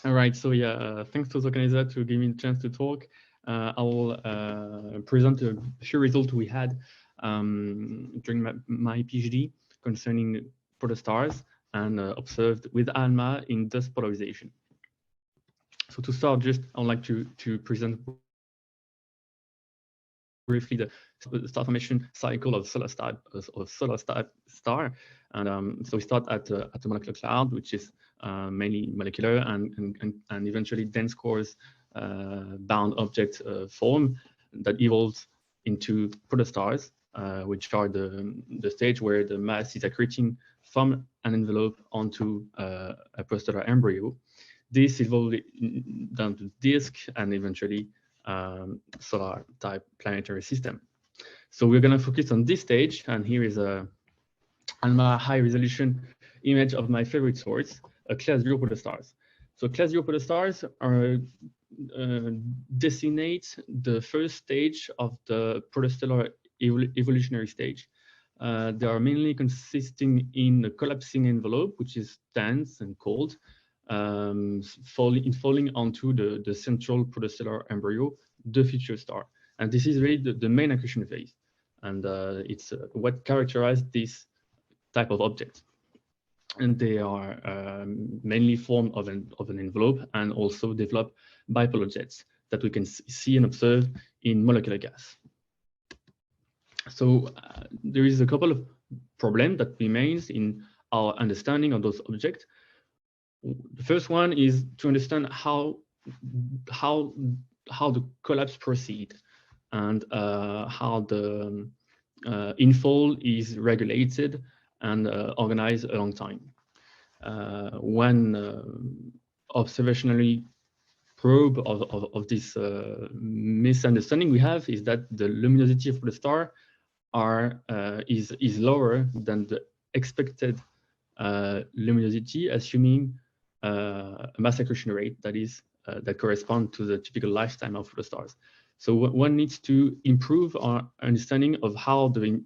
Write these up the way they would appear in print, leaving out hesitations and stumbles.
All right, so yeah, thanks to the organizer to give me the chance to talk. I will present a few results we had during my PhD concerning protostars and observed with ALMA in dust polarization. So to start, just I would like to present briefly the star formation cycle of solar star. And so we start at a molecular cloud, which is mainly molecular and eventually dense cores bound object form that evolves into protostars, which are the stage where the mass is accreting from an envelope onto a protostellar embryo. This evolved down to disk and eventually solar type planetary system. So we're going to focus on this stage, and here is a ALMA high resolution image of my favorite source, a class 0 protostars. So class 0 protostars are designate the first stage of the protostellar evolutionary stage. They are mainly consisting in a collapsing envelope, which is dense and cold, falling onto the central protostellar embryo, the future star. And this is really the main accretion phase. And it's what characterizes this type of object. And they are mainly formed of an envelope and also develop bipolar jets that we can see and observe in molecular gas. So there is a couple of problems that remains in our understanding of those objects. The first one is to understand how the collapse proceeds and how the infall is regulated and organized a long time. One observationally probe of this misunderstanding we have is that the luminosity of the star is lower than the expected luminosity, assuming a mass accretion rate that corresponds to the typical lifetime of protostars. So one needs to improve our understanding of how the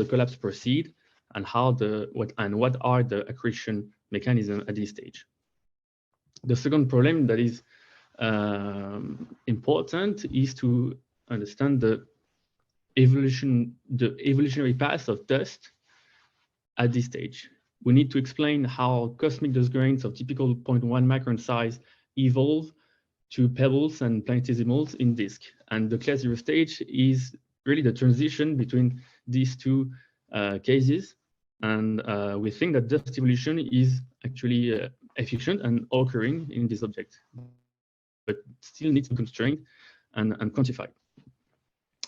collapse proceeds and what are the accretion mechanisms at this stage. The second problem that is important is to understand the evolutionary path of dust at this stage. We need to explain how cosmic dust grains of typical 0.1 micron size evolve to pebbles and planetesimals in disk. And the class 0 stage is really the transition between these two cases. And we think that dust evolution is actually efficient and occurring in this object, but still needs to be constrained and quantified.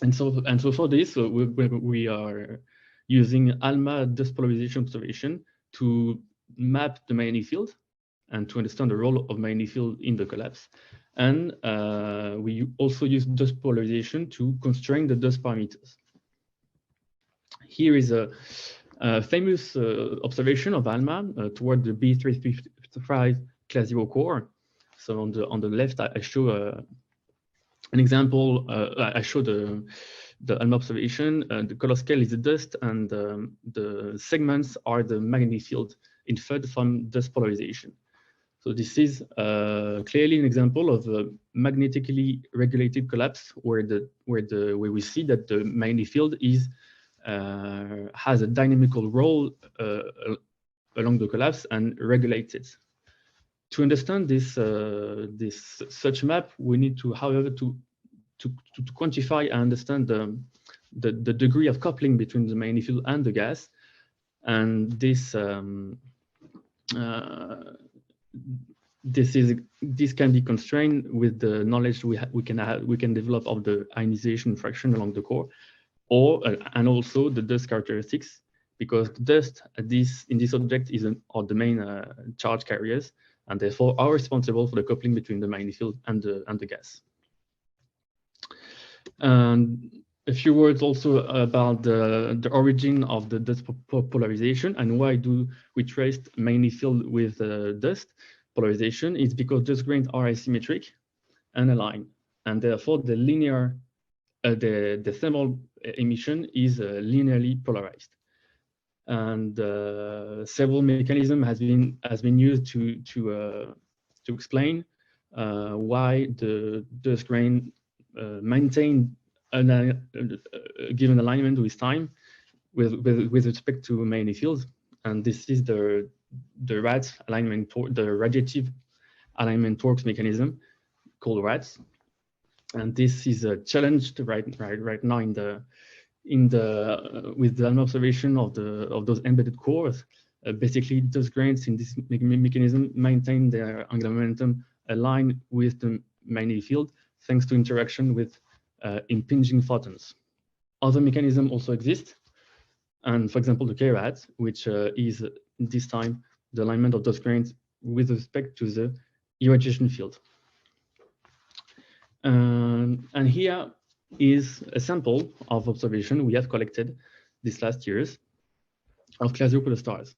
And so for this, we are using ALMA dust polarization observation to map the magnetic field and to understand the role of magnetic field in the collapse. And we also use dust polarization to constrain the dust parameters. Here is a famous observation of ALMA toward the B335 class 0 core. So on the left, I show an example. I show the ALMA observation. The color scale is the dust, and the segments are the magnetic field inferred from dust polarization. So this is clearly an example of a magnetically regulated collapse, where we see that the magnetic field has a dynamical role along the collapse and regulates it. To understand this such map, we need to, however, to quantify and understand the degree of coupling between the magnetic field and the gas, and this can be constrained with the knowledge we can develop of the ionization fraction along the core, and also the dust characteristics, because the dust in this object are the main charge carriers, and therefore are responsible for the coupling between the magnetic field and the gas. And a few words also about the origin of the dust polarization and why do we trace magnetic field with dust polarization. Is because dust grains are asymmetric and aligned, and therefore the thermal emission is linearly polarized. And several mechanisms has been used to to explain why the dust grain maintain a given alignment with time with respect to many fields. And this is the RATS alignment, the radiative alignment torques mechanism called RATS. And this is challenged right now with the observation of those embedded cores. Basically, those grains in this mechanism maintain their angular momentum aligned with the magnetic field thanks to interaction with impinging photons. Other mechanisms also exist, and for example, the K-RAT, which is this time the alignment of those grains with respect to the irradiation field. And here is a sample of observation we have collected these last years of classical protostars.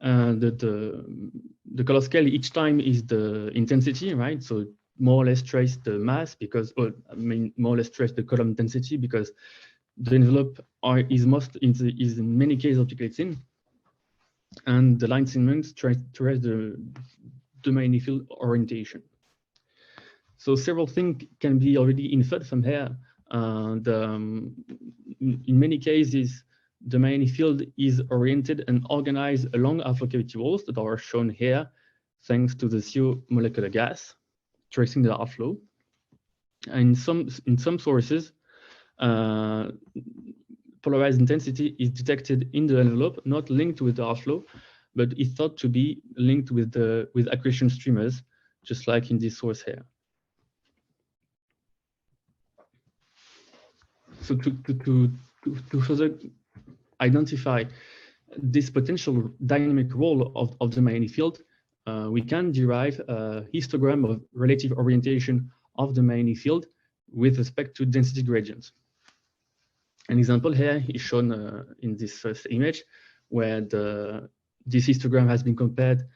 The color scale each time is the intensity, right? So more or less trace the mass because, or I mean, more or less trace the column density because the envelope is in many cases optically thin, and the line segments trace the magnetic field orientation. So several things can be already inferred from here. In many cases, the magnetic field is oriented and organized along outflow cavity walls that are shown here, thanks to the CO molecular gas tracing the outflow. And in some sources, polarized intensity is detected in the envelope, not linked with the outflow, but is thought to be linked with accretion streamers, just like in this source here. So to further identify this potential dynamic role of the magnetic field, we can derive a histogram of relative orientation of the magnetic field with respect to density gradients. An example here is shown in this first image, where this histogram has been compared.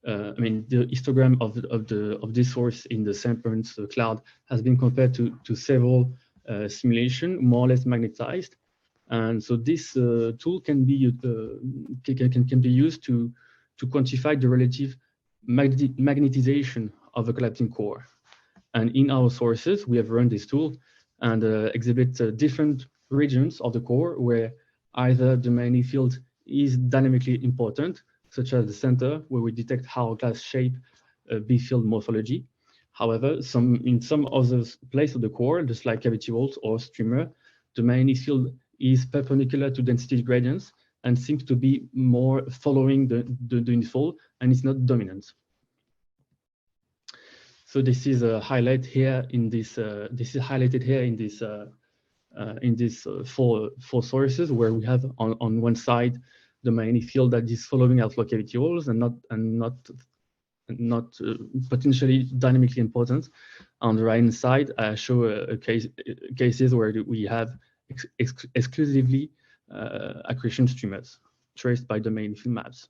I mean, the histogram of this source in the Semperance cloud has been compared to several simulation, more or less magnetized, and so this tool can be used to quantify the relative magnetization of a collapsing core. And in our sources, we have run this tool and exhibit different regions of the core where either the magnetic field is dynamically important, such as the center, where we detect hourglass shape B field morphology. However, in some other place of the core, just like cavity walls or streamer, the magnetic field is perpendicular to density gradients and seems to be more following the inflow, and it's not dominant. So this is highlighted here in this. This is highlighted here in this four sources, where we have on one side the magnetic field that is following outflow cavity walls and not potentially dynamically important. On the right-hand side, I show cases where we have exclusively accretion streamers traced by the magnetic field maps.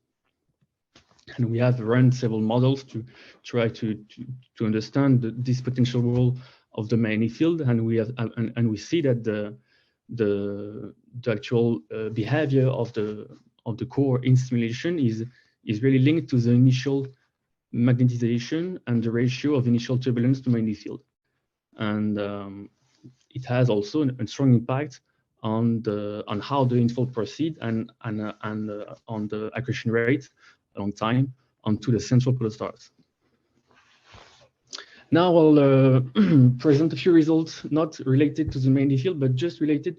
And we have run several models to try to understand this potential role of the magnetic field, and we see that the actual behavior of the core in simulation is really linked to the initial magnetization and the ratio of initial turbulence to magnetic field, and it has also a strong impact on how the inflow proceed and on the accretion rate along time onto the central protostars. Now I'll present a few results not related to the magnetic field, but just related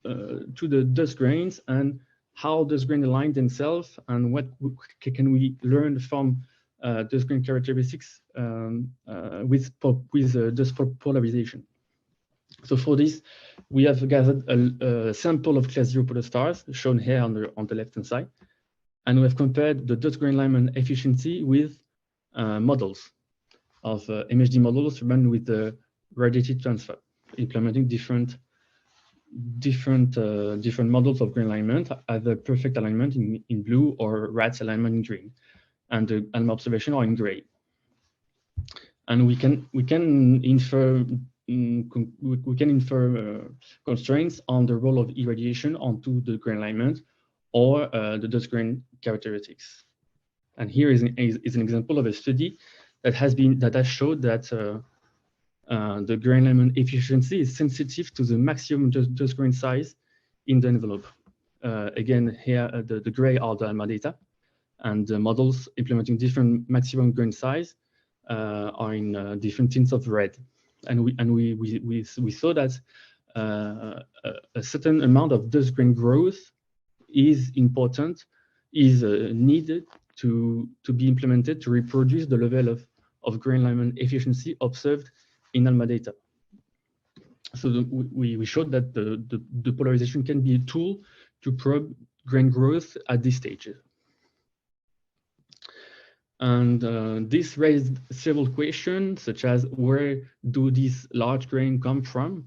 to the dust grains and how dust grains align themselves and what can we learn from dust grain characteristics with dust polarization. So for this, we have gathered a sample of class 0 protostars shown here on the left-hand side, and we have compared the dust grain alignment efficiency with models of MHD models run with the radiative transfer, implementing different models of grain alignment, either perfect alignment in blue or RATS alignment in green, and the ALMA observation are in gray. And we can infer constraints on the role of irradiation onto the grain alignment or the dust grain characteristics. And here is an example of a study that has showed that the grain alignment efficiency is sensitive to the maximum dust grain size in the envelope. Again, here the gray are the ALMA data, and the models implementing different maximum grain size are in different tints of red. And we saw that a certain amount of dust grain growth is important, is needed to be implemented to reproduce the level of grain alignment efficiency observed in ALMA data. So we showed that the polarization can be a tool to probe grain growth at this stage. And this raised several questions, such as where do these large grain come from?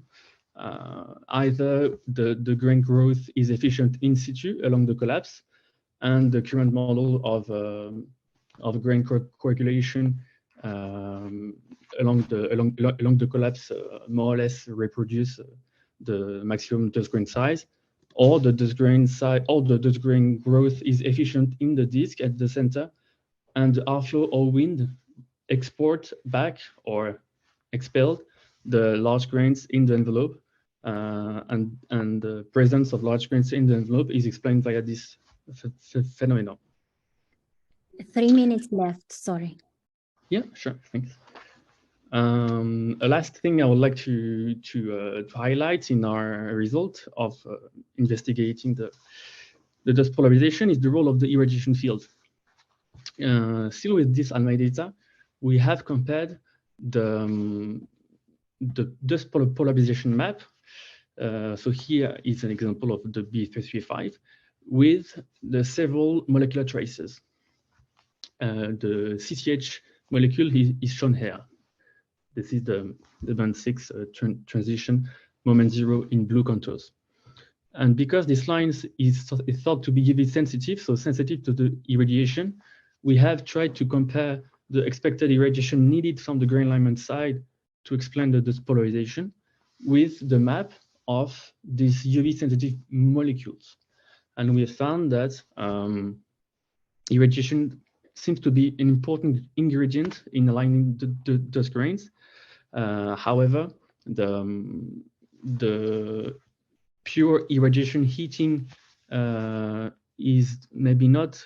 Either the grain growth is efficient in situ along the collapse, and the current model of grain coagulation along the collapse more or less reproduce the maximum dust grain size, or the dust grain size, or the dust grain growth is efficient in the disk at the center, and the airflow or wind export back or expel the large grains in the envelope, and the presence of large grains in the envelope is explained via this phenomenon. 3 minutes left, sorry. Yeah, sure, thanks. A last thing I would like to highlight in our result of investigating the dust polarization is the role of the irradiation field. Still with this ALMA data, we have compared the dust polarization map. So here is an example of the B335 with the several molecular traces. The CCH molecule is shown here. This is the band 6 transition moment 0 in blue contours. And because this line is thought to be UV sensitive, so sensitive to the irradiation, we have tried to compare the expected irradiation needed from the grain alignment side to explain the dust polarization with the map of these UV sensitive molecules. And we have found that irradiation seems to be an important ingredient in aligning the dust grains. However, the pure irradiation heating is maybe not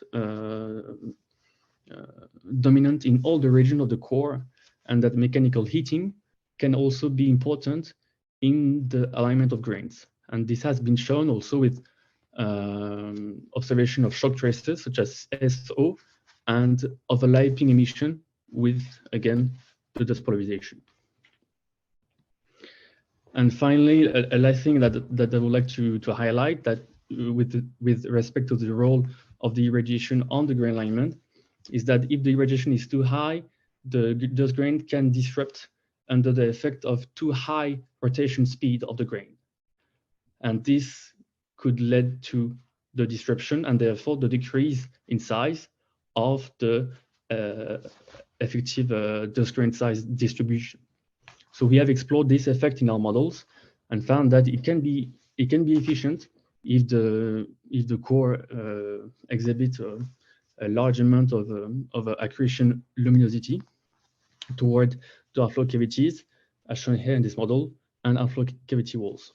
dominant in all the region of the core, and that mechanical heating can also be important in the alignment of grains. And this has been shown also with observation of shock traces such as SO and overlapping emission with, again, the dust polarization. And finally, a last thing that I would like to highlight, that with respect to the role of the irradiation on the grain alignment, is that if the irradiation is too high, the dust grain can disrupt under the effect of too high rotation speed of the grain. And this could lead to the disruption and therefore the decrease in size of the effective dust grain size distribution. So we have explored this effect in our models and found that it can be efficient if the core exhibits a large amount of accretion luminosity toward the airflow cavities, as shown here in this model, and airflow cavity walls.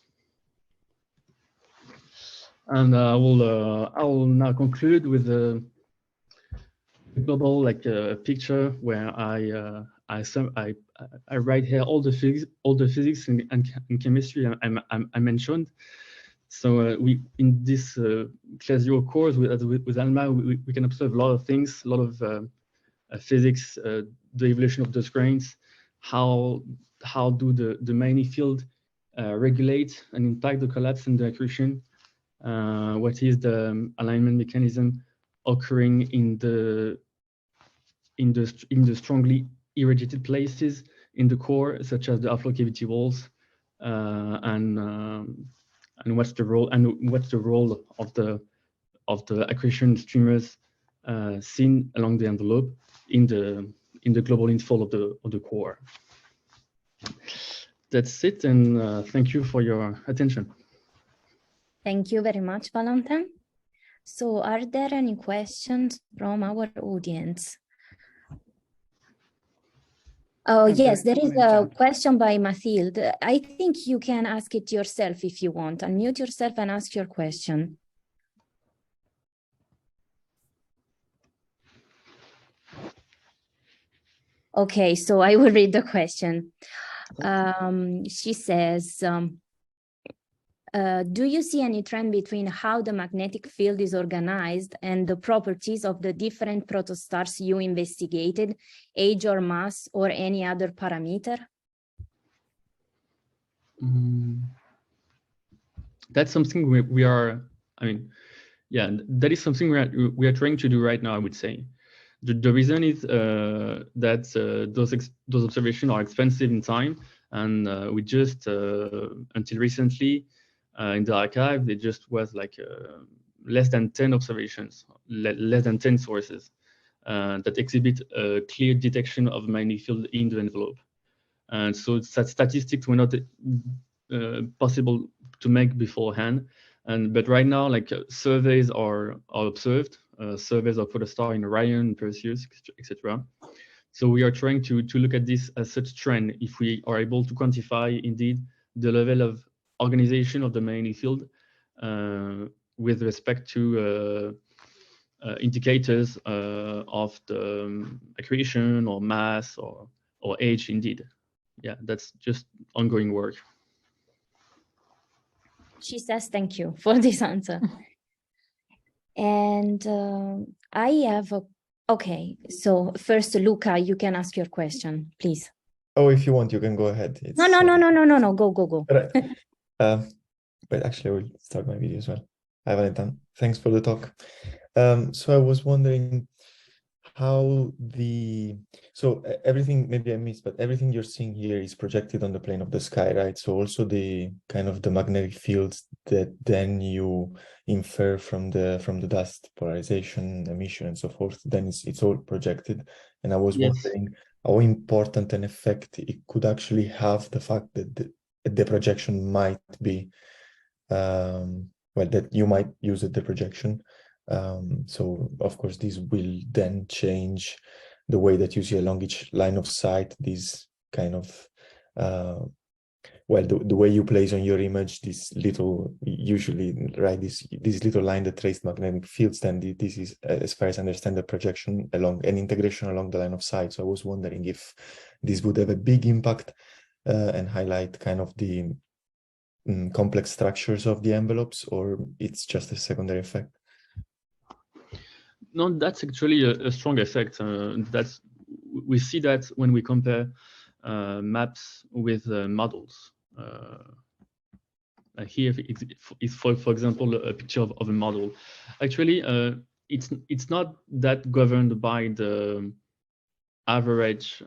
And I will now conclude with a global picture where I write here all the physics and chemistry I mentioned. So we in this class 0 course with ALMA, we can observe a lot of things, a lot of physics, the evolution of dust grains, how do the Maini field regulate and impact the collapse and the accretion, what is the alignment mechanism occurring in the strongly irradiated places in the core, such as the airflow cavity walls, and what's the role of the accretion streamers seen along the envelope in the global inflow of the core. That's it, and thank you for your attention. Thank you very much, Valentin. So are there any questions from our audience? Oh, yes, there is a question by Mathilde. I think you can ask it yourself if you want. Unmute yourself and ask your question. Okay, so I will read the question. She says, do you see any trend between how the magnetic field is organized and the properties of the different protostars you investigated, age or mass or any other parameter? That's something we are, I mean, yeah, that is something we are trying to do right now, I would say. The reason is that those observations are expensive in time, and we just, until recently, in the archive, it just was like less than 10 observations, less than 10 sources that exhibit a clear detection of magnetic field in the envelope. And so that statistics were not possible to make beforehand. But right now, like surveys are observed, surveys of protostar in Orion, Perseus, etc. So we are trying to look at this as such trend if we are able to quantify indeed the level of organization of the magnetic field with respect to indicators of the accretion or mass or age indeed. Yeah, that's just ongoing work. She says thank you for this answer. And I have a, okay, so first, Luca, you can ask your question, please. Oh, if you want, you can go ahead. It's, no, go. Right. But actually, I will start my video as well. Hi, Valentin. Thanks for the talk. So I was wondering how so everything, maybe I missed, but everything you're seeing here is projected on the plane of the sky, right? So also the kind of the magnetic fields that then you infer from the dust, polarization, emission, and so forth, then it's all projected. And I was wondering how important an effect it could actually have, the fact that the projection might be well, that you might use the projection. So of course, this will then change the way that you see along each line of sight, this kind of, well, the way you place on your image, this little, usually, right, this little line that traced magnetic fields, then this is, as far as I understand, the projection along an integration along the line of sight. So I was wondering if this would have a big impact and highlight kind of the complex structures of the envelopes, or it's just a secondary effect? No, that's actually a strong effect. We see that when we compare maps with models. Here is for example a picture of a model. Actually, it's not that governed by the average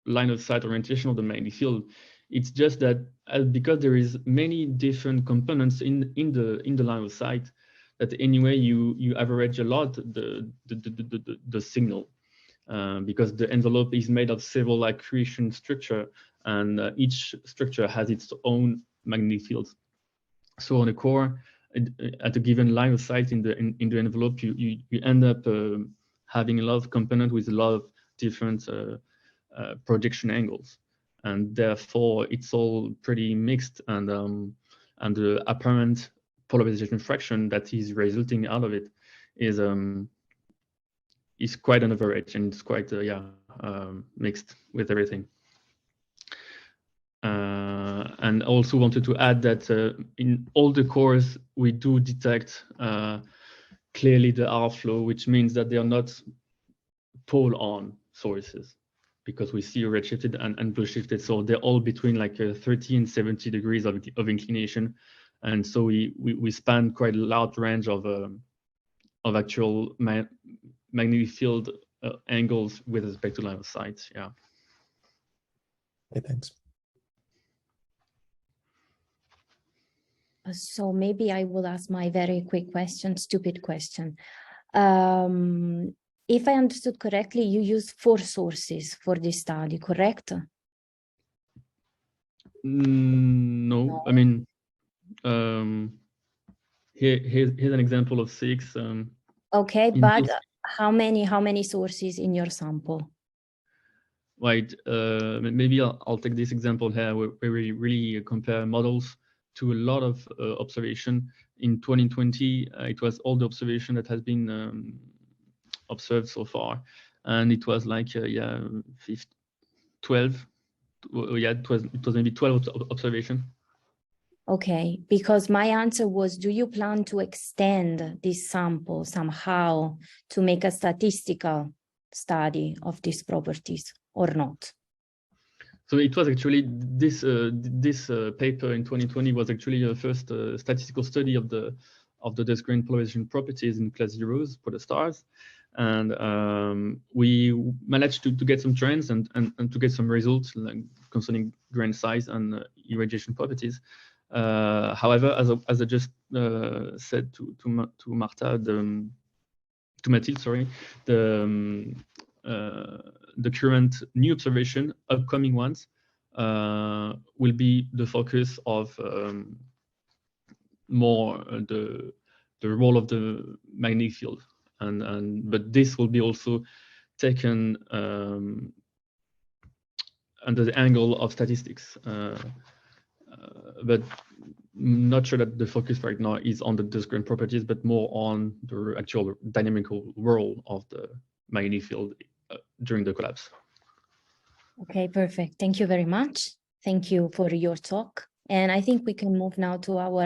line of sight orientation of the magnetic field. It's just that because there is many different components in the line of sight, that anyway you average a lot the signal because the envelope is made of several accretion structure, and each structure has its own magnetic field. So on the core, at a given line of sight in the envelope, you end up having a lot of components with a lot of different projection angles, and therefore it's all pretty mixed, and the apparent polarization fraction that is resulting out of it is quite an average, and it's quite mixed with everything. And also wanted to add that in all the cores we do detect clearly the R flow, which means that they are not pole-on sources, because we see redshifted and blue shifted, so they're all between like 30 and 70 degrees of inclination, and so we span quite a large range of actual magnetic field angles with respect to line of sight. Yeah. Okay, thanks. So maybe I will ask my very quick question, stupid question. If I understood correctly, you used 4 sources for this study, correct? No, I mean, Here's an example of 6. Okay, but how many sources in your sample? Right, maybe I'll take this example here where we really compare models to a lot of observation. In 2020, it was all the observation that has been observed so far, and it was like 12. Yeah, it was maybe 12 observation. Okay, because my answer was, do you plan to extend this sample somehow to make a statistical study of these properties or not? So it was actually this paper in 2020 was actually the first statistical study of the discrete polarization properties in class zeros for the stars, and we managed to get some trends and to get some results like concerning grain size and irradiation properties. However, as I just said to Marta, to Mathilde, sorry, the current new observation, upcoming ones, will be the focus of more the role of the magnetic field, but this will be also taken under the angle of statistics. But not sure that the focus right now is on the discrete properties, but more on the actual dynamical role of the magnetic field during the collapse. Okay, perfect. Thank you very much. Thank you for your talk. And I think we can move now to our